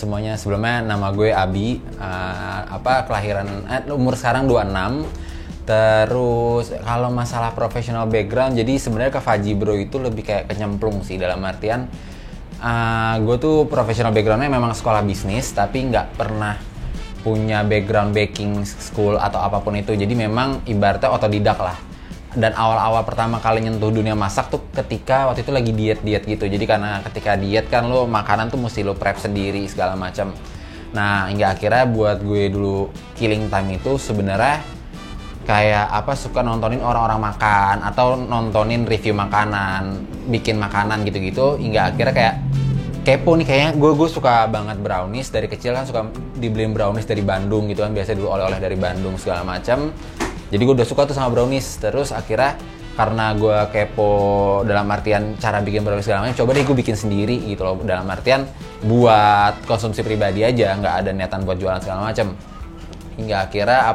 semuanya. Sebelumnya nama gue Abi, kelahiran umur sekarang 26. Terus kalau masalah professional background, jadi sebenarnya ke Faji Bro itu lebih kayak kenyemplung sih, dalam artian gue tuh professional backgroundnya memang sekolah bisnis, tapi nggak pernah punya background baking school atau apapun itu. Jadi memang ibaratnya otodidak lah. Dan awal-awal pertama kali nyentuh dunia masak tuh ketika waktu itu lagi diet-diet gitu. Jadi karena ketika diet kan lo makanan tuh mesti lo prep sendiri segala macam. Nah, hingga akhirnya buat gue dulu killing time itu sebenarnya kayak suka nontonin orang-orang makan atau nontonin review makanan, bikin makanan gitu-gitu, hingga akhirnya kayak kepo nih, kayaknya gue suka banget brownies. Dari kecil kan suka dibeliin brownies dari Bandung gitu kan, biasa dulu oleh-oleh dari Bandung segala macam. Jadi gue udah suka tuh sama brownies. Terus akhirnya karena gue kepo dalam artian cara bikin brownies segala macam, coba deh gue bikin sendiri gitu loh, dalam artian buat konsumsi pribadi aja, nggak ada niatan buat jualan segala macam. Hingga akhirnya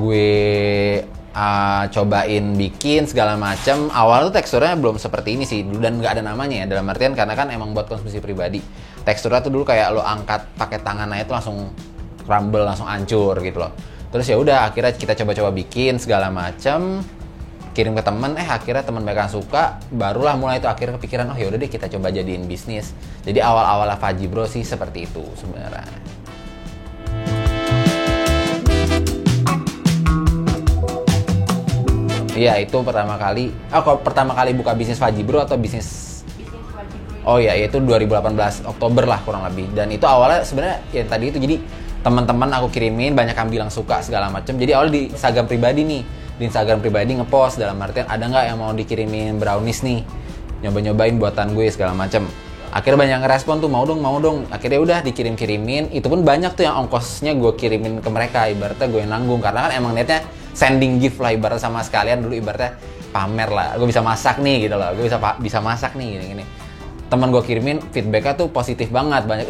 gue cobain bikin segala macam. Awal tuh teksturnya belum seperti ini sih dan nggak ada namanya ya, dalam artian karena kan emang buat konsumsi pribadi. Teksturnya tuh dulu kayak lo angkat pakai tangan aja tuh langsung crumble, langsung hancur gitu loh. Terus ya udah akhirnya kita coba-coba bikin segala macam, kirim ke temen, akhirnya temen mereka suka, barulah mulai itu akhirnya kepikiran, ya udah deh kita coba jadiin bisnis. Jadi awal-awalnya Faji Bro sih seperti itu sebenarnya. Iya, itu pertama kali. Kalau pertama kali buka bisnis Faji Bro atau bisnis Faji Bro? Oh iya, itu 2018 Oktober lah kurang lebih. Dan itu awalnya sebenarnya ya tadi itu, jadi teman-teman aku kirimin, banyak yang bilang suka segala macam. Jadi awalnya di Instagram pribadi nih, di Instagram pribadi ngepost dalam artian ada nggak yang mau dikirimin brownies nih, nyoba-nyobain buatan gue segala macam. Akhirnya banyak ngerespon tuh, mau dong. Akhirnya udah dikirim-kirimin. Itu pun banyak tuh yang ongkosnya gue kirimin ke mereka, ibaratnya gue yang nanggung karena kan emang niatnya sending gift lah, ibaratnya sama sekalian dulu ibaratnya pamer lah, gue bisa masak nih gitu loh, gue bisa masak nih gini. Teman gue kirimin feedbacknya tuh positif banget, banyak,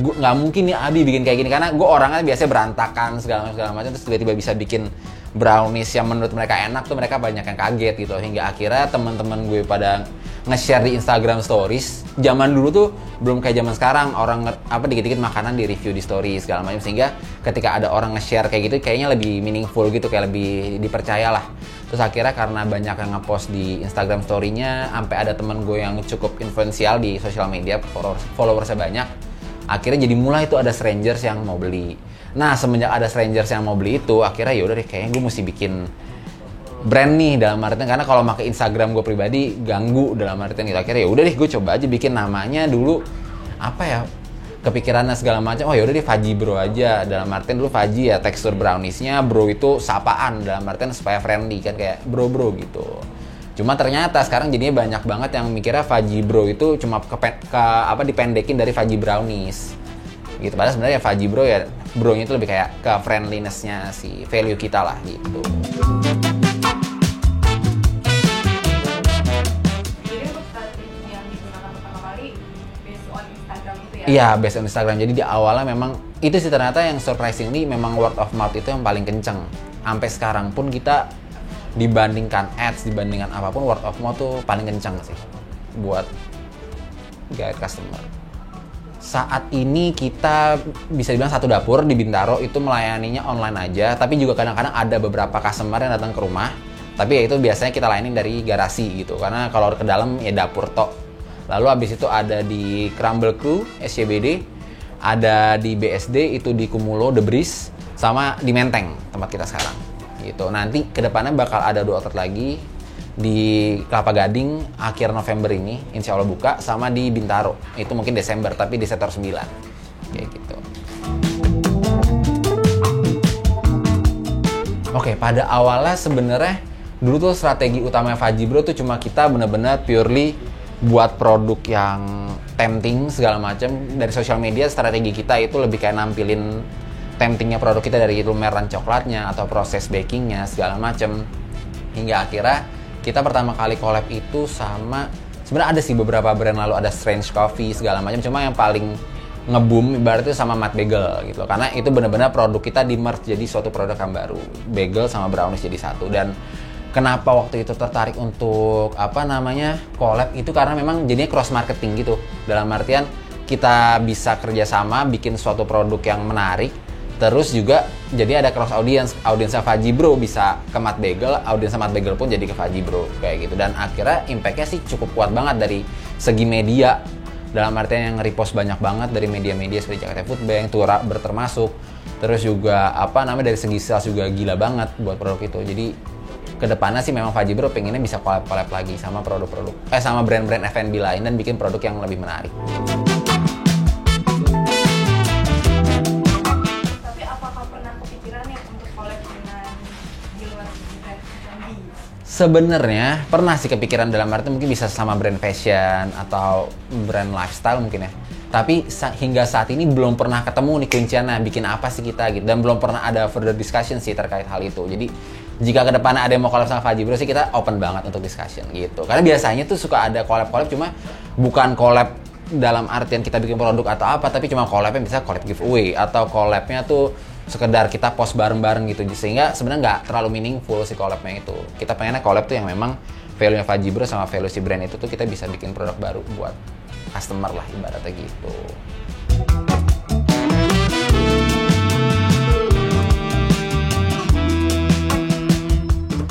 gue nggak mungkin nih Abi bikin kayak gini, karena gue orangnya biasanya berantakan segala macam, terus tiba-tiba bisa bikin brownies yang menurut mereka enak tuh mereka banyak yang kaget gitu. Hingga akhirnya teman-teman gue pada nge-share di Instagram Stories. Zaman dulu tuh belum kayak zaman sekarang, orang dikit-dikit makanan di review di stories segala macam, sehingga ketika ada orang nge-share kayak gitu kayaknya lebih meaningful gitu, kayak lebih dipercaya lah. Terus akhirnya karena banyak yang nge-post di Instagram Story-nya, sampai ada temen gue yang cukup influensial di sosial media, followersnya banyak, akhirnya jadi mulai tuh ada strangers yang mau beli. Nah, semenjak ada strangers yang mau beli itu, akhirnya yaudah deh kayaknya gue mesti bikin brand nih, dalam artian karena kalau pakai Instagram gue pribadi ganggu, dalam artian gitu. Akhirnya ya udah deh gue coba aja bikin namanya dulu kepikirannya segala macam. Oh ya udah deh Faji Bro aja, dalam artian dulu Faji ya tekstur browniesnya, Bro itu sapaan, dalam artian supaya friendly kan, kayak bro gitu. Cuma ternyata sekarang jadinya banyak banget yang mikirnya Faji Bro itu cuma dipendekin dari Faji Brownies gitu. Padahal sebenarnya Faji Bro ya, bro-nya itu lebih kayak ke friendliness-nya si value kita lah gitu. Iya, based on Instagram. Jadi di awalnya memang itu sih, ternyata yang surprisingly memang word of mouth itu yang paling kenceng. Sampai sekarang pun kita dibandingkan ads, dibandingkan apapun, word of mouth tuh paling kenceng sih buat guide customer. Saat ini kita bisa dibilang satu dapur di Bintaro itu melayaninya online aja, tapi juga kadang-kadang ada beberapa customer yang datang ke rumah. Tapi ya itu biasanya kita layanin dari garasi gitu, karena kalau ke dalam ya dapur tok. Lalu abis itu ada di Crumble Crew, SCBD, ada di BSD, itu di Kumulo, The Breeze, sama di Menteng, tempat kita sekarang. Gitu. Nanti kedepannya bakal ada 2 outlet lagi di Kelapa Gading akhir November ini, insya Allah buka, sama di Bintaro. Itu mungkin Desember, tapi di sektor 9. Kayak gitu. Oke, pada awalnya sebenarnya dulu tuh strategi utama Faji Bro tuh cuma kita bener-bener purely buat produk yang tempting segala macam. Dari sosial media strategi kita itu lebih kayak nampilin temptingnya produk kita, dari lumeran coklatnya atau proses bakingnya segala macam. Hingga akhirnya kita pertama kali collab itu sama, sebenarnya ada sih beberapa brand lalu, ada Strange Coffee segala macam, cuma yang paling nge-boom ibaratnya sama Mad Bagel gitu, karena itu benar-benar produk kita di merge jadi suatu produk yang baru, bagel sama brownies jadi satu. Dan kenapa waktu itu tertarik untuk collab itu karena memang jadinya cross marketing gitu, dalam artian kita bisa kerjasama bikin suatu produk yang menarik. Terus juga jadi ada cross audiensnya Fudgy Bro bisa ke Mat Bagel, audiensnya Mat Bagel pun jadi ke Fudgy Bro kayak gitu. Dan akhirnya impactnya sih cukup kuat banget dari segi media, dalam artian yang nge-repost banyak banget dari media-media seperti Jakarta Food Bank, Tura bertermasuk. Terus juga dari segi sales juga gila banget buat produk itu. Jadi kedepannya sih memang Fudgy Bro pengennya bisa collab lagi sama sama brand-brand F&B lain dan bikin produk yang lebih menarik. Sebenarnya pernah sih kepikiran, dalam arti mungkin bisa sama brand fashion atau brand lifestyle mungkin ya. Tapi hingga saat ini belum pernah ketemu nih kunciannya bikin apa sih kita gitu, dan belum pernah ada further discussion sih terkait hal itu. Jadi jika kedepannya ada yang mau collab sama Fudgy Bro sih kita open banget untuk discussion gitu. Karena biasanya tuh suka ada collab cuma bukan collab dalam artian kita bikin produk atau apa, tapi cuma collabnya bisa collab giveaway atau collabnya tuh sekedar kita post bareng-bareng gitu, sehingga sebenarnya nggak terlalu meaningful si collabnya itu. Kita pengennya collab tuh yang memang value-nya Fudgy Bro sama value si brand itu tuh kita bisa bikin produk baru buat customer lah ibaratnya gitu.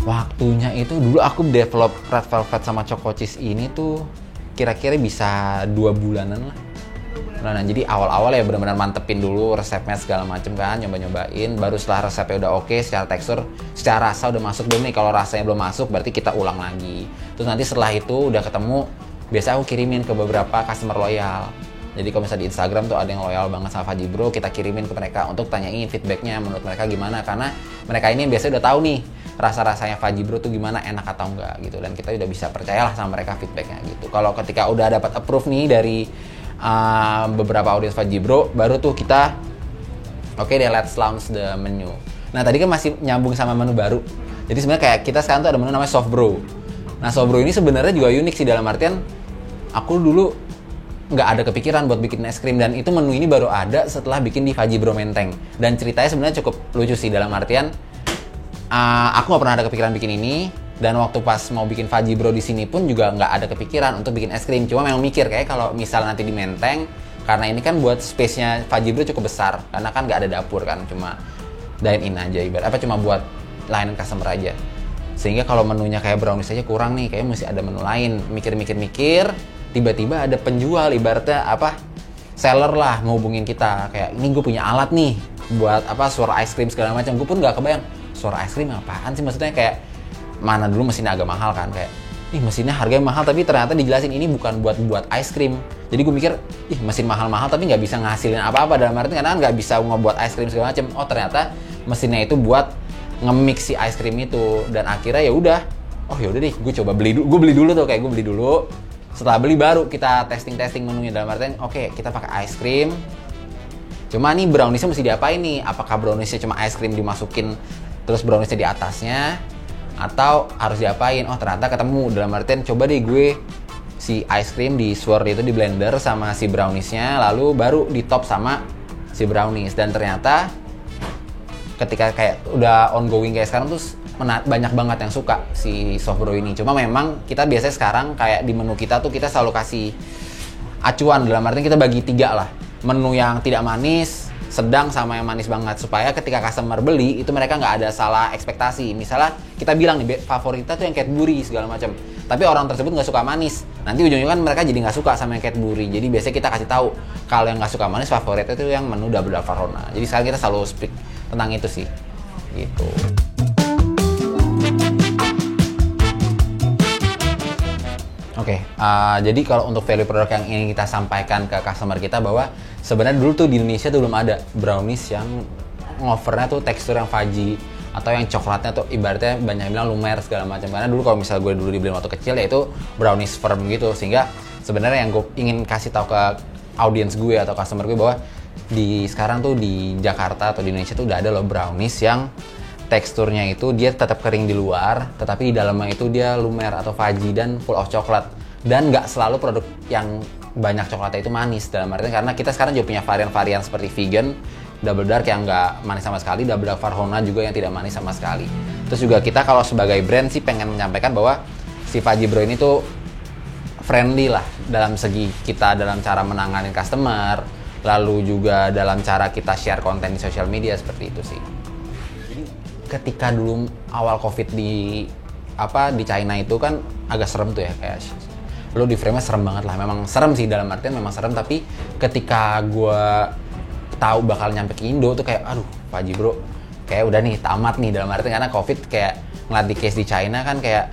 Waktunya itu dulu aku develop Red Velvet sama Choco Cheese ini tuh kira-kira bisa 2 bulanan lah. Nah, jadi awal-awal ya benar-benar mantepin dulu resepnya segala macem kan, nyoba-nyobain. Baru setelah resepnya udah oke, secara tekstur, secara rasa udah masuk belum nih. Kalau rasanya belum masuk, berarti kita ulang lagi. Terus nanti setelah itu udah ketemu, biasa aku kirimin ke beberapa customer loyal. Jadi kalau misalnya di Instagram tuh ada yang loyal banget sama Fudgy Bro, kita kirimin ke mereka untuk tanyain feedbacknya menurut mereka gimana. Karena mereka ini biasanya udah tahu nih rasa-rasanya Fudgy Bro tuh gimana, enak atau enggak gitu. Dan kita udah bisa percayalah sama mereka feedbacknya gitu. Kalau ketika udah dapat approve nih dari beberapa audiens Fudgy Bro, baru tuh kita oke deh, let's launch the menu. Nah tadi kan masih nyambung sama menu baru. Jadi sebenarnya kayak kita sekarang tuh ada menu namanya Soft Bro. Nah Soft Bro ini sebenarnya juga unik sih, dalam artian aku dulu nggak ada kepikiran buat bikin es krim, dan itu menu ini baru ada setelah bikin di Fudgy Bro Menteng. Dan ceritanya sebenarnya cukup lucu sih, dalam artian aku nggak pernah ada kepikiran bikin ini. Dan waktu pas mau bikin Fudgy Bro di sini pun juga nggak ada kepikiran untuk bikin es krim. Cuma memang mikir kayak kalau misal nanti di Menteng, karena ini kan buat space-nya Fudgy Bro cukup besar, karena kan nggak ada dapur kan, cuma dine in aja cuma buat layanan customer aja. Sehingga kalau menunya kayak brownies aja kurang nih, kayaknya mesti ada menu lain. Mikir, tiba-tiba ada penjual ibaratnya seller lah ngehubungin kita kayak, ini gue punya alat nih buat suara ice cream segala macam. Gue pun nggak kebayang suara ice cream apaan sih, maksudnya kayak mana dulu mesinnya agak mahal kan, kayak mesinnya harganya mahal, tapi ternyata dijelasin ini bukan buat ice cream. Jadi gue mikir mesin mahal-mahal tapi nggak bisa ngasilin apa-apa, dalam arti karena nggak bisa ngebuat ice cream segala macam. Oh ternyata mesinnya itu buat nge-mix si ice cream itu. Dan akhirnya ya udah deh, gue beli dulu tuh, kayak gue beli dulu. Setelah beli baru kita testing menunya, dalam artian oke, kita pakai ice cream. Cuma nih browniesnya mesti diapain nih? Apakah browniesnya cuma ice cream dimasukin terus browniesnya di atasnya, atau harus diapain? Oh ternyata ketemu, dalam artian coba deh gue si ice cream di swirl itu di blender sama si browniesnya, lalu baru di top sama si brownies. Dan ternyata ketika kayak udah ongoing kayak sekarang tuh banyak banget yang suka si Soft Bro ini. Cuma memang kita biasanya sekarang kayak di menu kita tuh kita selalu kasih acuan, dalam artian kita bagi 3 lah, menu yang tidak manis, sedang, sama yang manis banget, supaya ketika customer beli itu mereka nggak ada salah ekspektasi. Misalnya kita bilang nih favorit kita tuh yang Cadbury segala macam, tapi orang tersebut nggak suka manis, nanti ujungnya kan mereka jadi nggak suka sama yang Cadbury. Jadi biasanya kita kasih tahu kalau yang nggak suka manis favoritnya itu yang menu Double Dalvarona. Jadi sekarang kita selalu speak tentang itu sih gitu. Oke, jadi kalau untuk value produk yang ingin kita sampaikan ke customer kita, bahwa sebenarnya dulu tuh di Indonesia tuh belum ada brownies yang ngovernya tuh tekstur yang fudgy, atau yang coklatnya tuh ibaratnya banyak yang bilang lumer segala macam. Karena dulu kalau misalnya gue dulu dibeli waktu kecil ya itu brownies firm gitu. Sehingga sebenarnya yang gue ingin kasih tahu ke audiens gue atau customer gue, bahwa sekarang tuh di Jakarta atau di Indonesia tuh udah ada loh brownies yang teksturnya itu dia tetap kering di luar, tetapi di dalamnya itu dia lumer atau fudgy dan full of coklat. Dan nggak selalu produk yang banyak coklatnya itu manis, dalam artinya karena kita sekarang juga punya varian-varian seperti vegan, double dark yang nggak manis sama sekali, double dark Farhona juga yang tidak manis sama sekali. Terus juga kita kalau sebagai brand sih pengen menyampaikan bahwa si Fudgy Bro ini tuh friendly lah dalam segi kita dalam cara menangani customer, lalu juga dalam cara kita share konten di sosial media seperti itu sih. Jadi ketika dulu awal COVID di China itu kan agak serem tuh ya, kayak lo di frame-nya serem banget lah. Memang serem sih, dalam artian memang serem, tapi ketika gue tahu bakal nyampe ke Indo tuh kayak aduh Faji bro, kayak udah nih tamat nih, dalam artian karena COVID kayak ngeliat di case di China kan kayak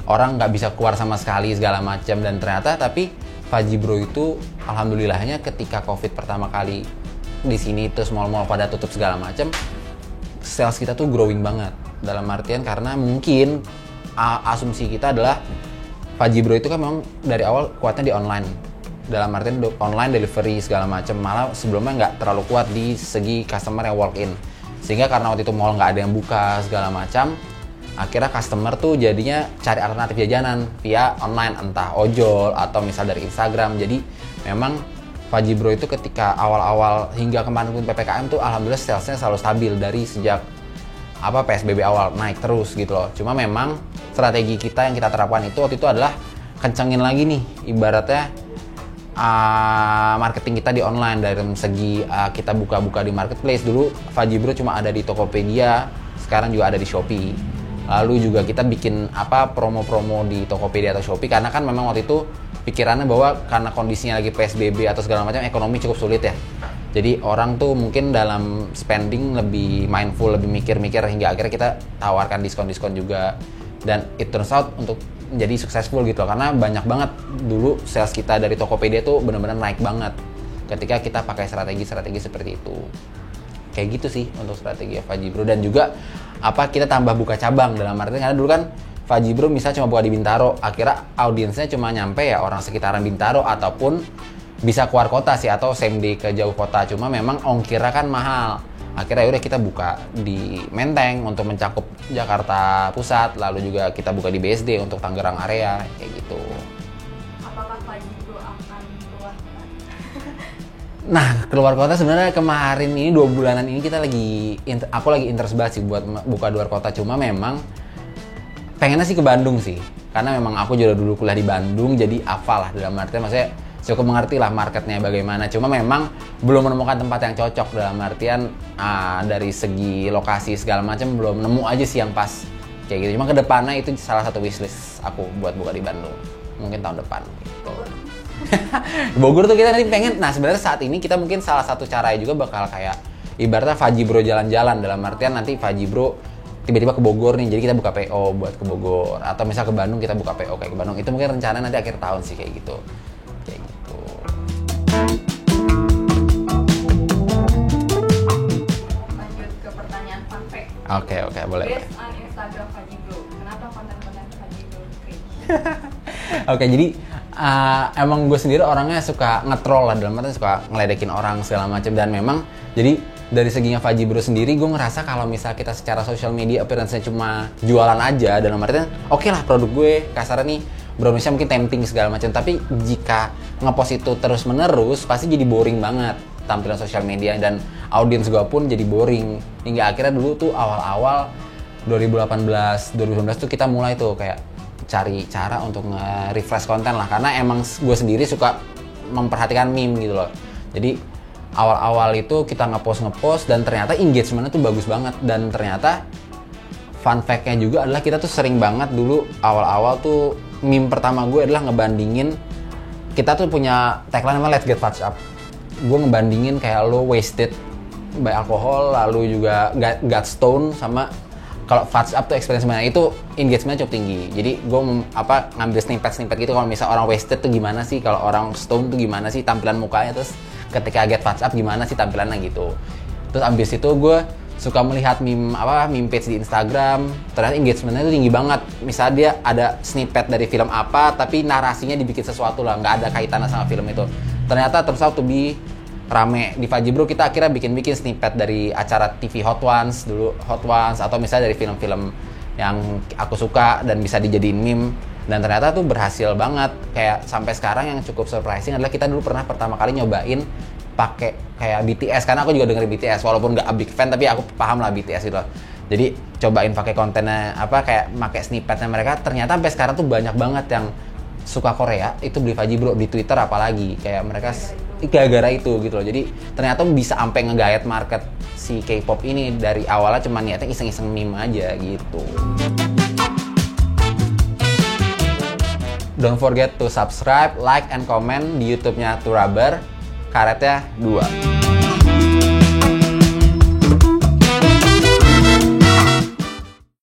orang nggak bisa keluar sama sekali segala macam, dan ternyata tapi Faji bro itu alhamdulillahnya ketika COVID pertama kali di sini terus mall-mall pada tutup segala macam, sales kita tuh growing banget. Dalam artian karena mungkin asumsi kita adalah Faji bro itu kan memang dari awal kuatnya di online. Dalam artian online delivery segala macam, malah sebelumnya nggak terlalu kuat di segi customer yang walk in. Sehingga karena waktu itu mall nggak ada yang buka segala macam, akhirnya customer tuh jadinya cari alternatif jajanan via online, entah ojol atau misal dari Instagram. Jadi memang Faji bro itu ketika awal-awal hingga kemarin pun PPKM tuh alhamdulillah salesnya selalu stabil dari sejak PSBB awal, naik terus gitu loh. Cuma memang strategi kita yang kita terapkan itu waktu itu adalah kencengin lagi nih ibaratnya marketing kita di online dari segi kita buka-buka di marketplace. Dulu Faji bro cuma ada di Tokopedia, sekarang juga ada di Shopee. Lalu juga kita bikin promo-promo di Tokopedia atau Shopee, karena kan memang waktu itu pikirannya bahwa karena kondisinya lagi PSBB atau segala macam, ekonomi cukup sulit ya. Jadi orang tuh mungkin dalam spending lebih mindful, lebih mikir-mikir, hingga akhirnya kita tawarkan diskon-diskon juga. Dan it turns out untuk menjadi successful gitu loh, karena banyak banget dulu sales kita dari Tokopedia tuh benar-benar naik banget ketika kita pakai strategi-strategi seperti itu. Kayak gitu sih untuk strategi Faji bro. Dan juga kita tambah buka cabang, dalam artinya karena dulu kan Faji bro misalnya cuma buka di Bintaro, akhirnya audiensnya cuma nyampe ya orang sekitaran Bintaro ataupun bisa keluar kota sih, atau same day ke jauh kota. Cuma memang ongkirnya kan mahal. Akhirnya udah kita buka di Menteng untuk mencakup Jakarta Pusat, lalu juga kita buka di BSD untuk Tangerang area, kayak gitu. Apakah Faji bro akan keluar kota? Nah, keluar kota sebenarnya kemarin ini 2 bulanan ini aku lagi interest banget sih buat buka luar kota. Cuma memang pengennya sih ke Bandung sih, karena memang aku juga dulu kuliah di Bandung, jadi hafal lah, dalam artian maksudnya cukup mengerti lah marketnya bagaimana. Cuma memang belum menemukan tempat yang cocok, dalam artian dari segi lokasi segala macam belum nemu aja sih yang pas kayak gitu. Cuma kedepannya itu salah satu wishlist aku buat buka di Bandung, mungkin tahun depan gitu. Bogor tuh kita nanti pengen, nah sebenarnya saat ini kita mungkin salah satu caranya juga bakal kayak ibaratnya Faji bro jalan-jalan, dalam artian nanti Faji bro tiba-tiba ke Bogor nih, jadi kita buka PO buat ke Bogor, atau misal ke Bandung kita buka PO kayak ke Bandung. Itu mungkin rencana nanti akhir tahun sih kayak gitu. Lanjut ke pertanyaan fun fact. Oke, boleh. Based on Instagram Faji bro, kenapa konten-konten Faji bro cringe? Oke, jadi emang gue sendiri orangnya suka nge-troll lah, dalam artinya suka ngeledekin orang segala macam. Dan memang jadi dari seginya Faji bro sendiri, gue ngerasa kalau misal kita secara social media appearance-nya cuma jualan aja, dalam artian oke lah produk gue kasarnya nih browniesnya mungkin tempting segala macam, tapi jika ngepost itu terus menerus pasti jadi boring banget tampilan sosial media, dan audiens gue pun jadi boring. Hingga akhirnya dulu tuh awal-awal 2018 tuh kita mulai tuh kayak cari cara untuk nge-refresh konten lah, karena emang gue sendiri suka memperhatikan meme gitu loh. Jadi awal-awal itu kita ngepost dan ternyata engagementnya tuh bagus banget. Dan ternyata fun fact-nya juga adalah kita tuh sering banget dulu awal-awal tuh meme pertama gue adalah ngebandingin, kita tuh punya tagline namanya Let's Get Fucked Up. Gue ngebandingin kayak lo wasted by alkohol, lalu juga got stone, sama kalau fucked up tuh experience mana, itu engagementnya cukup tinggi. Jadi gue ngambil snippet gitu, kalau misal orang wasted tuh gimana sih, kalau orang stone tuh gimana sih tampilan mukanya, terus ketika get fucked up gimana sih tampilannya gitu. Terus abis itu gue suka melihat meme page di Instagram, ternyata engagementnya itu tinggi banget. Misalnya dia ada snippet dari film apa, tapi narasinya dibikin sesuatu lah, nggak ada kaitannya sama film itu. Ternyata turns out to be rame di Faji bro. Kita akhirnya bikin snippet dari acara TV Hot Ones dulu, atau misalnya dari film-film yang aku suka dan bisa dijadiin meme. Dan ternyata tuh berhasil banget. Kayak sampai sekarang yang cukup surprising adalah kita dulu pernah pertama kali nyobain pakai kayak BTS, karena aku juga dengerin BTS walaupun nggak big fan, tapi aku paham lah BTS gitu loh. Jadi cobain pakai kontennya kayak pakai snippetnya mereka, ternyata sampai sekarang tuh banyak banget yang suka Korea itu beli Faji Bro di Twitter, apalagi kayak mereka gara-gara itu gitu loh. Jadi ternyata bisa sampai nge-guide market si K-pop ini dari awalnya cuma niatnya iseng-iseng meme aja gitu. Don't forget to subscribe, like, and comment di YouTube-nya Turaber, karetnya 2.